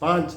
5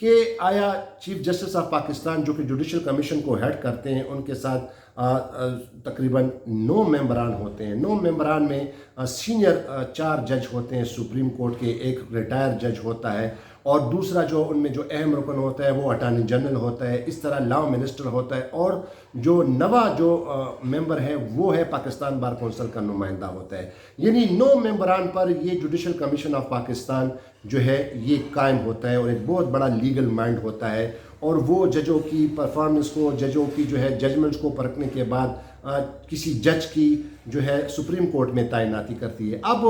کہ آیا chief justice of Pakistan جو کہ جوڈیشل کمیشن کو ہیڈ کرتے ہیں، ان کے ساتھ تقریباً 9 ممبران ہوتے ہیں. 9 ممبران میں سینئر 4 جج ہوتے ہیں سپریم کورٹ کے، ایک ریٹائر جج ہوتا ہے، اور دوسرا جو ان میں جو اہم رکن ہوتا ہے وہ اٹارنی جنرل ہوتا ہے. اس طرح لا منسٹر ہوتا ہے، اور جو نواں جو ممبر ہے وہ ہے پاکستان بار کونسل کا نمائندہ ہوتا ہے. یعنی 9 ممبران پر یہ جوڈیشل کمیشن آف پاکستان جو ہے یہ قائم ہوتا ہے، اور ایک بہت بڑا لیگل مائنڈ ہوتا ہے، اور وہ ججوں کی پرفارمنس کو، ججوں کی جو ہے ججمنٹس کو پرکھنے کے بعد کسی جج کی جو ہے سپریم کورٹ میں تعیناتی کرتی ہے. اب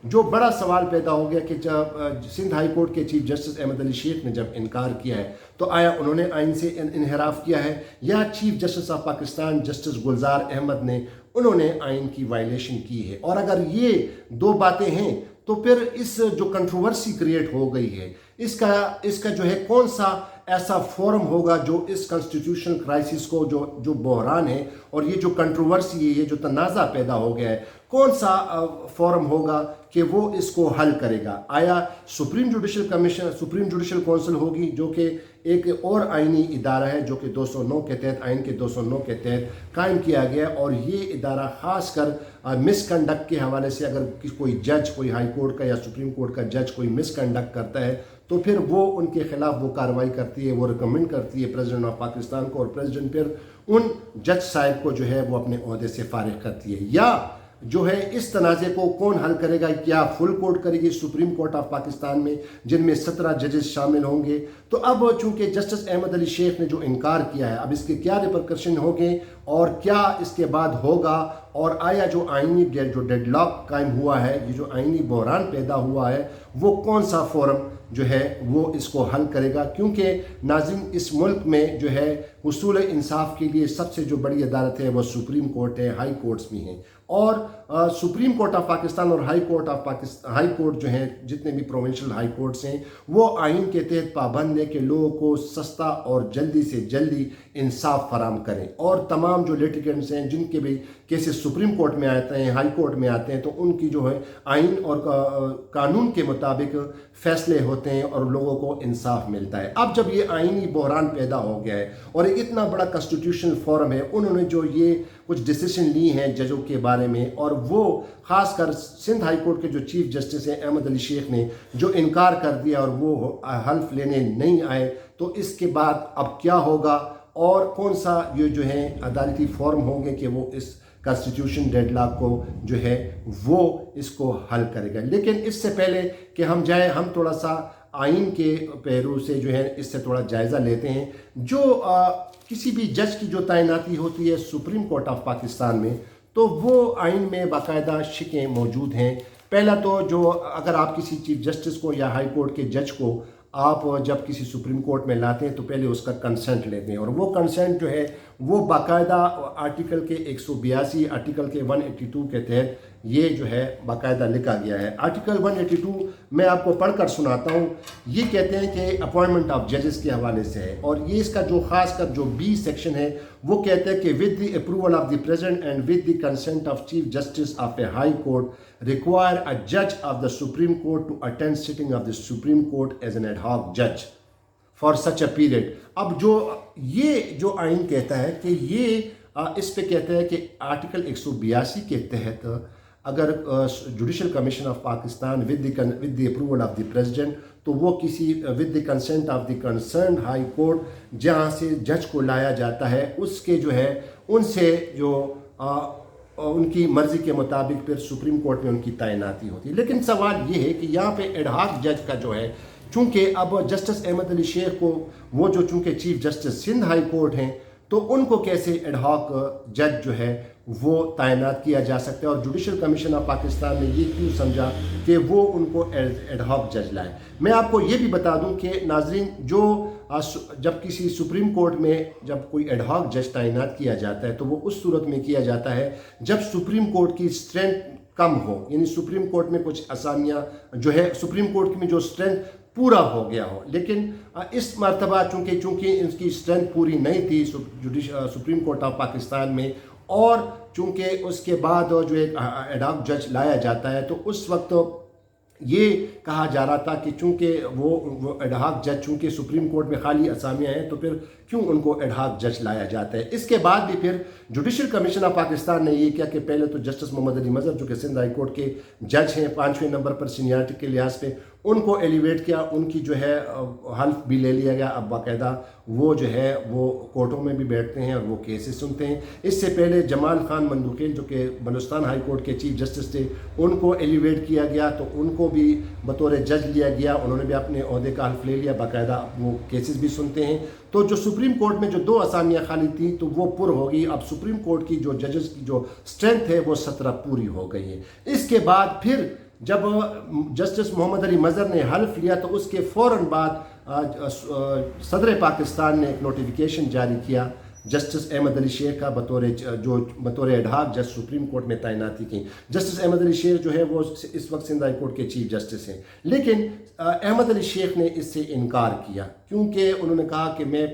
جو بڑا سوال پیدا ہو گیا کہ جب سندھ ہائی کورٹ کے چیف جسٹس احمد علی شیخ نے جب انکار کیا ہے تو آیا انہوں نے آئین سے انحراف کیا ہے، یا chief justice of Pakistan justice Gulzar Ahmed نے انہوں نے آئین کی وائلیشن کی ہے؟ اور اگر یہ 2 باتیں ہیں تو پھر اس جو کنٹروورسی کریٹ ہو گئی ہے، اس کا جو ہے کون سا ایسا فورم ہوگا جو اس کنسٹیٹیوشنل کرائسس کو جو بحران ہے اور یہ جو کنٹروورسی ہے، یہ جو تنازع پیدا ہو گیا ہے، کون سا فورم ہوگا کہ وہ اس کو حل کرے گا؟ آیا سپریم جوڈیشل کونسل ہوگی، جو کہ ایک اور آئینی ادارہ ہے جو کہ 209 کے تحت، آئین کے 209 کے تحت قائم کیا گیا، اور یہ ادارہ خاص کر مس کنڈکٹ کے حوالے سے اگر کوئی جج، کوئی ہائی کورٹ کا یا سپریم کورٹ کا جج کوئی مس کنڈکٹ کرتا ہے تو پھر وہ ان کے خلاف وہ کارروائی کرتی ہے، وہ ریکمنڈ کرتی ہے پریزیڈنٹ آف پاکستان کو، اور پریزیڈنٹ پھر ان جج صاحب کو جو ہے وہ اپنے عہدے سے فارغ کرتی ہے. یا جو ہے اس تنازع کو کون حل کرے گا؟ کیا فل کورٹ کرے گی سپریم کورٹ آف پاکستان میں، جن میں 17 ججز شامل ہوں گے؟ تو اب چونکہ جسٹس احمد علی شیخ نے جو انکار کیا ہے، اب اس کے کیا ریپرکشن ہوں گے اور کیا اس کے بعد ہوگا، اور آیا جو آئینی جو ڈیڈ لاک قائم ہوا ہے، یہ جو آئینی بحران پیدا ہوا ہے، وہ کون سا فورم جو ہے وہ اس کو حل کرے گا؟ کیونکہ ناظرین، اس ملک میں جو ہے حصول انصاف کے لیے سب سے جو بڑی عدالت ہے وہ سپریم کورٹ ہے، ہائی کورٹس بھی ہیں، اور سپریم کورٹ آف پاکستان اور ہائی کورٹ جو ہیں، جتنے بھی پروونشل ہائی کورٹس ہیں، وہ آئین کے تحت پابند ہے کہ لوگوں کو سستا اور جلدی سے جلدی انصاف فراہم کریں، اور تمام جو لیٹیگنٹس ہیں جن کے بھی کیسز سپریم کورٹ میں آتے ہیں، ہائی کورٹ میں آتے ہیں، تو ان کی جو ہے آئین اور قانون کے مطابق فیصلے ہوتے ہیں اور لوگوں کو انصاف ملتا ہے. اب جب یہ آئینی بحران پیدا ہو گیا ہے اور ایک اتنا بڑا کنسٹیٹیوشنل فورم ہے، انہوں نے جو یہ کچھ ڈیسیشن لی ہیں ججوں کے بارے میں، اور وہ خاص کر سندھ ہائی کورٹ کے جو چیف جسٹس ہیں احمد علی شیخ نے جو انکار کر دیا اور وہ حلف لینے نہیں آئے، تو اس کے بعد اب کیا ہوگا اور کون سا یہ جو ہے عدالتی فورم ہوں گے کہ وہ اس کنسٹیٹیوشن ڈیڈ لاک کو جو ہے وہ اس کو حل کرے گا. لیکن اس سے پہلے کہ ہم جائیں، ہم تھوڑا سا آئین کے پہلو سے جو ہے اس سے تھوڑا جائزہ لیتے ہیں. جو کسی بھی جج کی جو تعیناتی ہوتی ہے سپریم کورٹ آف پاکستان میں، تو وہ آئین میں باقاعدہ شقیں موجود ہیں. پہلا تو جو اگر آپ کسی چیف جسٹس کو یا ہائی کورٹ کے جج کو آپ جب کسی سپریم کورٹ میں لاتے ہیں تو پہلے اس کا کنسنٹ لیتے ہیں، اور وہ کنسنٹ جو ہے وہ باقاعدہ آرٹیکل کے 182 آرٹیکل کے 182 کے تحت یہ جو ہے باقاعدہ لکھا گیا ہے. آرٹیکل 182 میں آپ کو پڑھ کر سناتا ہوں. یہ کہتے ہیں کہ اپوائنٹمنٹ آف ججز کے حوالے سے ہے، اور یہ اس کا جو خاص کر جو بی سیکشن ہے وہ کہتے ہیں کہ with the approval of the president and with the consent of chief justice of a high court require a جج of the supreme court to attend sitting of the supreme court as an ad hoc جج for such a period. اب یہ جو آئین کہتا ہے کہ یہ اس پہ کہتا ہے کہ آرٹیکل 182 کے تحت اگر judicial commission of Pakistan with the approval of the president, تو وہ کسی with the consent of the concerned high court جہاں سے جج کو لایا جاتا ہے، اس کے جو ہے ان سے جو ان کی مرضی کے مطابق پھر سپریم کورٹ میں ان کی تعیناتی ہوتی ہے. لیکن سوال یہ ہے کہ یہاں پہ ایڈ ہاک جج کا جو ہے، چونکہ اب جسٹس احمد علی شیخ کو وہ جو چونکہ chief justice Sindh high court ہیں، تو ان کو کیسے ایڈ ہاک جج جو ہے وہ تعینات کیا جا سکتا ہے، اور جوڈیشل کمیشن آف پاکستان نے یہ کیوں سمجھا کہ وہ ان کو ایڈ ہاک جج لائے؟ میں آپ کو یہ بھی بتا دوں کہ ناظرین، جب کسی سپریم کورٹ میں جب کوئی ایڈ ہاک جج تعینات کیا جاتا ہے تو وہ اس صورت میں کیا جاتا ہے جب سپریم کورٹ کی اسٹرینتھ کم ہو، یعنی سپریم کورٹ میں کچھ اسامیاں جو ہے سپریم کورٹ میں جو اسٹرینتھ پورا ہو گیا ہو. لیکن اس مرتبہ چونکہ اس کی اسٹرینتھ پوری نہیں تھی سپریم کورٹ آف پاکستان میں، اور چونکہ اس کے بعد جو ایک ایڈ ہاک جج لایا جاتا ہے، تو اس وقت یہ کہا جا رہا تھا کہ چونکہ وہ ایڈ ہاک جج چونکہ سپریم کورٹ میں خالی اسامیاں ہیں تو پھر کیوں ان کو ایڈ ہاک جج لایا جاتا ہے. اس کے بعد بھی پھر جوڈیشل کمیشن آف پاکستان نے یہ کیا کہ پہلے تو جسٹس محمد علی مظہر جو کہ سندھ ہائی کورٹ کے جج ہیں 5ویں نمبر پر سینیارٹی کے لحاظ پہ, ان کو ایلیویٹ کیا, ان کی جو ہے حلف بھی لے لیا گیا. اب باقاعدہ وہ جو ہے وہ کورٹوں میں بھی بیٹھتے ہیں اور وہ کیسز سنتے ہیں. اس سے پہلے جمال خان مندوقیل جو کہ بلوچستان ہائی کورٹ کے چیف جسٹس تھے, ان کو ایلیویٹ کیا گیا تو ان کو بھی بطور جج لیا گیا. انہوں نے بھی اپنے عہدے کا حلف لے لیا, باقاعدہ وہ کیسز بھی سنتے ہیں. تو جو سپریم کورٹ میں جو 2 اسامیاں خالی تھیں تو وہ پر ہو گئی. اب سپریم کورٹ کی جو ججز کی جو اسٹرینتھ ہے وہ 17 پوری ہو گئی ہے. اس کے بعد پھر جب جسٹس محمد علی مظہر نے حلف لیا تو اس کے فوراً بعد صدر پاکستان نے ایک نوٹیفیکیشن جاری کیا جسٹس احمد علی شیخ کا بطور ایڈ ہاک جج سپریم کورٹ میں تعیناتی کی. جسٹس احمد علی شیخ جو ہے وہ اس وقت سندھ ہائی کورٹ کے چیف جسٹس ہیں, لیکن احمد علی شیخ نے اس سے انکار کیا کیونکہ انہوں نے کہا کہ میں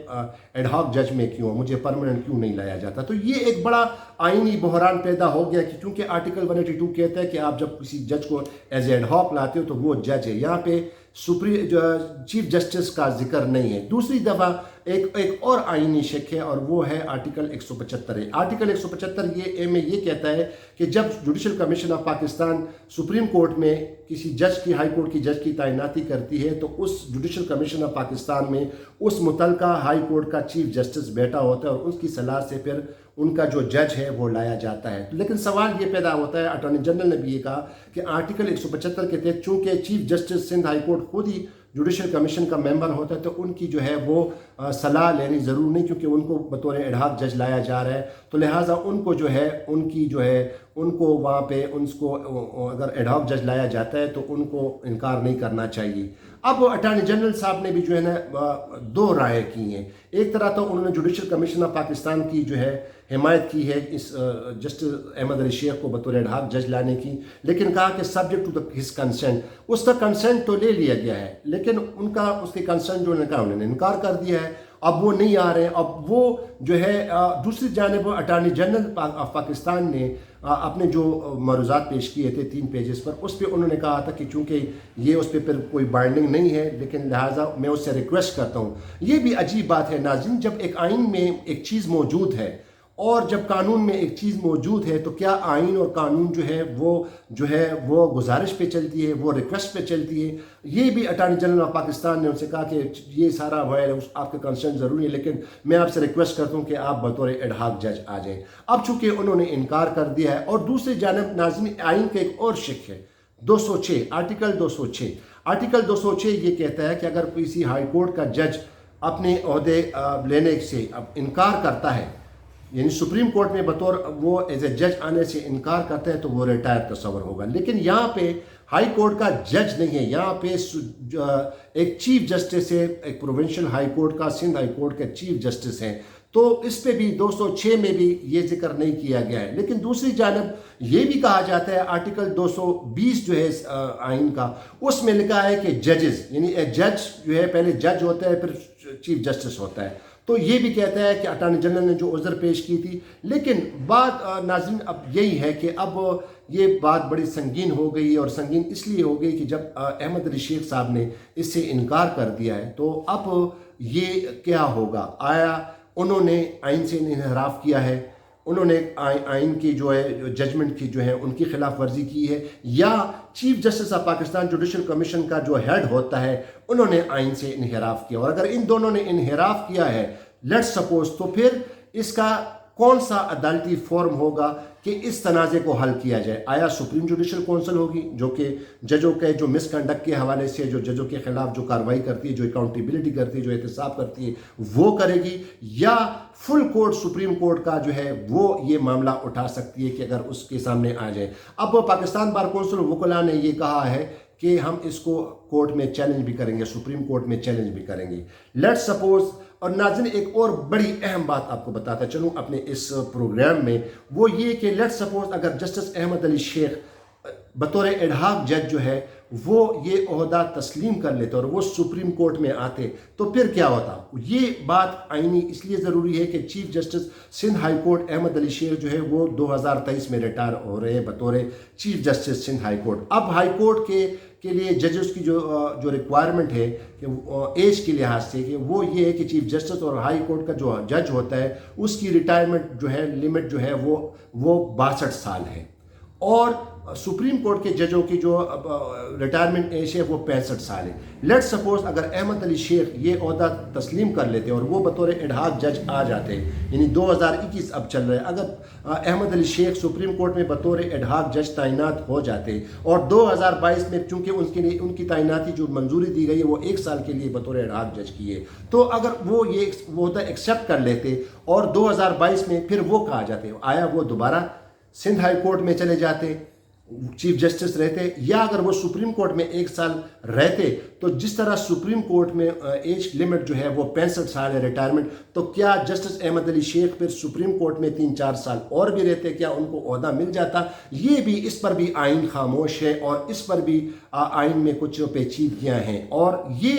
ایڈ ہاک جج میں کیوں, مجھے پرماننٹ کیوں نہیں لایا جاتا. تو یہ ایک بڑا آئینی بحران پیدا ہو گیا کہ کیونکہ آرٹیکل 182 کہتا ہے کہ آپ جب کسی جج کو ایز ایڈ ہاک لاتے ہو تو وہ جج ہے. یہاں پہ چیف جسٹس کا ذکر نہیں ہے. دوسری دفعہ ایک اور آئینی شک ہے اور وہ ہے آرٹیکل 175 ہے. آرٹیکل 175 میں یہ کہتا ہے کہ جب judicial commission of Pakistan supreme court میں کسی جج کی, ہائی کورٹ کی جج کی تعیناتی کرتی ہے تو اس جوڈیشل کمیشن آف پاکستان میں اس متعلقہ ہائی کورٹ کا چیف جسٹس بیٹھا ہوتا ہے اور اس کی صلاح سے پھر ان کا جو جج ہے وہ لایا جاتا ہے. لیکن سوال یہ پیدا ہوتا ہے, اٹارنی جنرل نے بھی یہ کہا کہ آرٹیکل 175 کے تحت چونکہ chief justice Sindh high court خود ہی جوڈیشل کمیشن کا ممبر ہوتا ہے تو ان کی جو ہے وہ صلاح لینی ضرور نہیں, کیونکہ ان کو بطور ایڈ ہاک جج لایا جا رہا ہے. تو لہٰذا ان کو جو ہے ان کو وہاں پہ اگر ایڈ ہاک جج لایا جاتا ہے تو ان کو انکار نہیں کرنا چاہیے. اب اٹارنی جنرل صاحب نے بھی جو ہے نا 2 رائے کی ہیں. ایک طرح تو انہوں نے جوڈیشل کمیشن آف پاکستان کی جو ہے حمایت کی ہے اس جسٹس احمد علی شیخ کو بطور ایڈ ہاک جج لانے کی, لیکن کہا کہ سبجیکٹ ٹو ہز کنسنٹ. اس کا کنسنٹ تو لے لیا گیا ہے لیکن اس کے کنسنٹ جو انہوں نے انکار کر دیا ہے. اب وہ نہیں آ رہے ہیں. اب وہ جو ہے دوسری جانب اٹارنی جنرل آف پاکستان نے اپنے جو معروضات پیش کیے تھے 3 پیجز پر, اس پہ انہوں نے کہا تھا کہ چونکہ یہ اس پہ پھر کوئی بائنڈنگ نہیں ہے, لیکن لہٰذا میں اس سے ریکویسٹ کرتا ہوں. یہ بھی عجیب بات ہے ناظرین, جب ایک آئین میں ایک چیز موجود ہے اور جب قانون میں ایک چیز موجود ہے تو کیا آئین اور قانون جو ہے وہ گزارش پہ چلتی ہے, وہ ریکویسٹ پہ چلتی ہے. یہ بھی اٹارنی جنرل آف پاکستان نے ان سے کہا کہ یہ سارا آپ کا کنسرن ضروری ہے, لیکن میں آپ سے ریکویسٹ کرتا ہوں کہ آپ بطور ایڈ ہاک جج آ جائیں. اب چونکہ انہوں نے انکار کر دیا ہے. اور دوسری جانب ناظرین آئین کا ایک اور شک ہے 206 آرٹیکل 206. آرٹیکل 206 یہ کہتا ہے کہ اگر کسی ہائی کورٹ کا جج اپنے عہدے لینے سے انکار کرتا ہے, یعنی سپریم کورٹ میں بطور وہ ایز اے جج آنے سے انکار کرتا ہے تو وہ ریٹائر تصور ہوگا. لیکن یہاں پہ ہائی کورٹ کا جج نہیں ہے, یہاں پہ ایک چیف جسٹس ہے, ایک پروونشل ہائی کورٹ کا, سندھ ہائی کورٹ کے چیف جسٹس ہیں. تو اس پہ بھی 206 میں بھی یہ ذکر نہیں کیا گیا ہے. لیکن دوسری جانب یہ بھی کہا جاتا ہے آرٹیکل 220 جو ہے آئین کا, اس میں لکھا ہے کہ ججز یعنی جج جو ہے پہلے جج ہوتا ہے پھر چیف جسٹس ہوتا ہے. تو یہ بھی کہتا ہے کہ اٹارنی جنرل نے جو عذر پیش کی تھی. لیکن بات ناظرین اب یہی ہے کہ اب یہ بات بڑی سنگین ہو گئی, اور سنگین اس لیے ہو گئی کہ جب احمد علی شیخ صاحب نے اس سے انکار کر دیا ہے تو اب یہ کیا ہوگا. آیا انہوں نے آئین سے انحراف کیا ہے, انہوں نے آئین کی جو ہے ججمنٹ کی جو ہے ان کی خلاف ورزی کی ہے, یا chief justice of Pakistan judicial commission کا جو ہیڈ ہوتا ہے انہوں نے آئین سے انحراف کیا. اور اگر ان دونوں نے انحراف کیا ہے لیٹ سپوز, تو پھر اس کا کون سا عدالتی فورم ہوگا کہ اس تنازع کو حل کیا جائے. آیا سپریم جوڈیشل کونسل ہوگی جو کہ ججوں کے جو مس کنڈکٹ کے حوالے سے جو ججوں کے خلاف جو کارروائی کرتی ہے, جو اکاؤنٹیبلٹی کرتی ہے, جو احتساب کرتی ہے, وہ کرے گی, یا فل کورٹ سپریم کورٹ کا جو ہے وہ یہ معاملہ اٹھا سکتی ہے کہ اگر اس کے سامنے آ جائے. اب پاکستان بار کونسل وکلاء نے یہ کہا ہے کہ ہم اس کو کورٹ میں چیلنج بھی کریں گے, سپریم کورٹ میں چیلنج بھی کریں گے. Let suppose. اور ناظرین ایک اور بڑی اہم بات آپ کو بتاتا چلوں اپنے اس پروگرام میں, وہ یہ کہ لیٹ سپوز اگر جسٹس احمد علی شیخ بطور ایڈ ہاک جج جو ہے وہ یہ عہدہ تسلیم کر لیتے اور وہ سپریم کورٹ میں آتے تو پھر کیا ہوتا. یہ بات آئینی اس لیے ضروری ہے کہ chief justice Sindh high court Ahmed Ali Shaikh جو ہے وہ 2023 میں ریٹائر ہو رہے ہیں بطور chief justice Sindh high court. اب ہائی کورٹ کے کے لیے ججز کی جو ریکوائرمنٹ ہے کہ ایج کے لحاظ سے کہ وہ یہ ہے کہ چیف جسٹس اور ہائی کورٹ کا جو جج ہوتا ہے اس کی ریٹائرمنٹ جو ہے لمٹ جو ہے وہ 62 سال ہے، اور سپریم کورٹ کے ججوں کی جو ریٹائرمنٹ ایج ہے وہ 65 سال ہے۔ لیٹ سپوز اگر احمد علی شیخ یہ عہدہ تسلیم کر لیتے اور وہ بطور ایڈہاک جج آ جاتے، یعنی 2021 اب چل رہے، اگر احمد علی شیخ سپریم کورٹ میں بطور ایڈہاک جج تعینات ہو جاتے اور 2022 میں چونکہ ان کی تعیناتی جو منظوری دی گئی ہے وہ 1 سال کے لیے بطور ایڈہاک جج کی ہے، تو اگر وہ یہ عہدہ ایکسیپٹ کر لیتے اور 2022 میں پھر وہ کہا جاتے، آیا وہ دوبارہ سندھ ہائی کورٹ میں چلے جاتے، چیف جسٹس رہتے، یا اگر وہ سپریم کورٹ میں 1 سال رہتے تو جس طرح سپریم کورٹ میں ایج لمٹ جو ہے وہ 65 سال ہے ریٹائرمنٹ، تو کیا جسٹس احمد علی شیخ پھر سپریم کورٹ میں 3-4 سال اور بھی رہتے؟ کیا ان کو عہدہ مل جاتا؟ یہ بھی، اس پر بھی آئین خاموش ہے اور اس پر بھی آئین میں کچھ پیچیدگیاں ہیں، اور یہ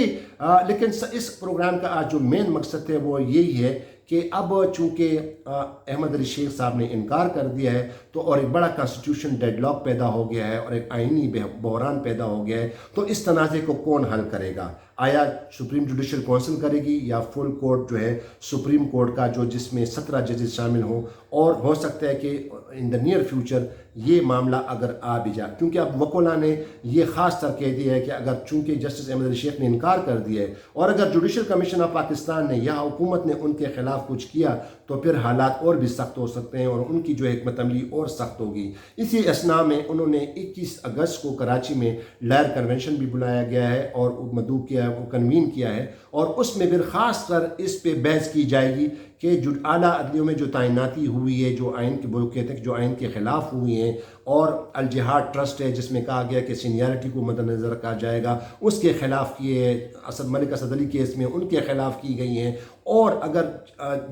لیکن اس پروگرام کا آج جو مین مقصد ہے وہ یہی ہے کہ اب چونکہ احمد علی شیخ صاحب نے انکار کر دیا ہے تو اور ایک بڑا کانسٹیٹیوشن ڈیڈ لاک پیدا ہو گیا ہے اور ایک آئینی بحران پیدا ہو گیا ہے، تو اس تنازع کو کون حل کرے گا؟ آیا سپریم جوڈیشل کونسل کرے گی یا فل کورٹ جو ہے سپریم کورٹ کا جو جس میں 17 ججز شامل ہوں؟ اور ہو سکتا ہے کہ ان دا نیئر فیوچر یہ معاملہ اگر آ بھی جائے، کیونکہ اب وکلا نے یہ خاص طر کہہ دیا ہے کہ اگر چونکہ جسٹس احمد علی شیخ نے انکار کر دیا ہے اور اگر جوڈیشل کمیشن آف پاکستان نے یا حکومت نے ان کے خلاف کچھ کیا تو پھر حالات اور بھی سخت ہو سکتے ہیں اور ان کی جو حکمت عملی اور سخت ہوگی۔ اسی اثنا میں انہوں نے 21 اگست کو کراچی میں لائر کنونشن بھی بلایا گیا ہے اور مدعو کیا ہے، وہ کنوین کیا ہے، اور اس میں پھر خاص کر اس پہ بحث کی جائے گی کہ جو اعلیٰ عدلیوں میں جو تعیناتی ہوئی ہے، جو آئین کے وہ کہتے ہیں جو آئین کے خلاف ہوئی ہیں، اور الجہاد ٹرسٹ ہے جس میں کہا گیا کہ سینیارٹی کو مد نظر رکھا جائے گا، اس کے خلاف کیے ملک اسد علی کیس میں ان کے خلاف کی گئی ہیں، اور اگر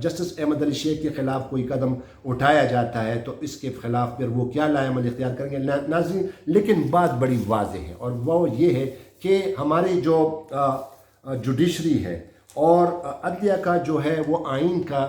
جسٹس احمد علی شیخ کے خلاف کوئی قدم اٹھایا جاتا ہے تو اس کے خلاف پھر وہ کیا لائے عمل اختیار کریں گے ناظرین۔ لیکن بات بڑی واضح ہے اور وہ یہ ہے کہ ہماری جو جوڈیشری ہے اور عدلیہ کا جو ہے وہ آئین کا،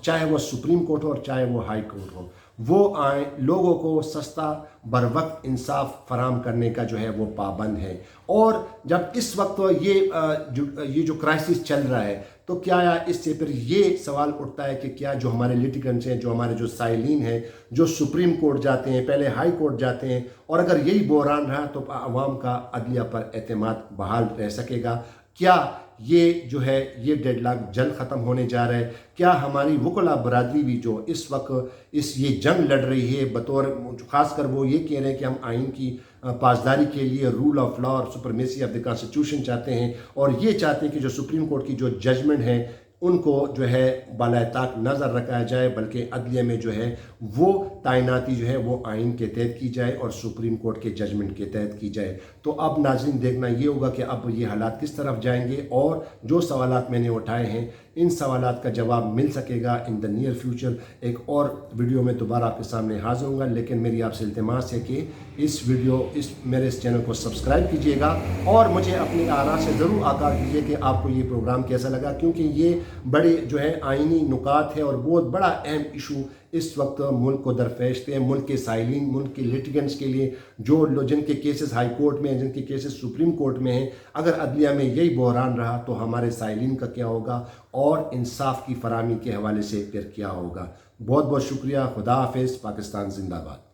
چاہے وہ سپریم کورٹ ہو اور چاہے وہ ہائی کورٹ ہو، وہ لوگوں کو سستا بر وقت انصاف فراہم کرنے کا جو ہے وہ پابند ہے۔ اور جب اس وقت یہ جو کرائسس چل رہا ہے تو کیا اس سے پھر یہ سوال اٹھتا ہے کہ کیا جو ہمارے لیٹیگنٹس ہیں، جو ہمارے جو سائلین ہیں، جو سپریم کورٹ جاتے ہیں، پہلے ہائی کورٹ جاتے ہیں، اور اگر یہی بحران رہا تو عوام کا عدلیہ پر اعتماد بحال رہ سکے گا؟ کیا یہ جو ہے یہ ڈیڈ لاک جلد ختم ہونے جا رہا ہے؟ کیا ہماری وکلا برادری بھی جو اس وقت یہ جنگ لڑ رہی ہے بطور، خاص کر وہ یہ کہہ رہے ہیں کہ ہم آئین کی پاسداری کے لیے رول آف لا اور سپرمیسی آف دی کانسٹیٹیوشن چاہتے ہیں، اور یہ چاہتے ہیں کہ جو سپریم کورٹ کی جو ججمنٹ ہے ان کو جو ہے بالائے طاق نظر رکھا جائے، بلکہ عدلیہ میں جو ہے وہ تعیناتی جو ہے وہ آئین کے تحت کی جائے اور سپریم کورٹ کے ججمنٹ کے تحت کی جائے؟ تو اب ناظرین دیکھنا یہ ہوگا کہ اب یہ حالات کس طرف جائیں گے، اور جو سوالات میں نے اٹھائے ہیں ان سوالات کا جواب مل سکے گا ان دا نیئر فیوچر۔ ایک اور ویڈیو میں دوبارہ آپ کے سامنے حاضر ہوں گا، لیکن میری آپ سے التماس ہے کہ میرے اس چینل کو سبسکرائب کیجئے گا اور مجھے اپنی آراء سے ضرور آگاہ کیجئے کہ آپ کو یہ پروگرام کیسا لگا، کیونکہ یہ بڑے جو ہے آئینی نکات ہے اور بہت بڑا اہم ایشو اس وقت ملک کو درپیش ہے، ملک کے سائلین، ملک کے لیٹیگنٹس کے لیے، جن کے کیسز ہائی کورٹ میں ہیں، جن کے کیسز سپریم کورٹ میں ہیں۔ اگر عدلیہ میں یہی بحران رہا تو ہمارے سائلین کا کیا ہوگا اور انصاف کی فراہمی کے حوالے سے پھر کیا ہوگا؟ بہت بہت شکریہ۔ خدا حافظ۔ پاکستان زندہ باد۔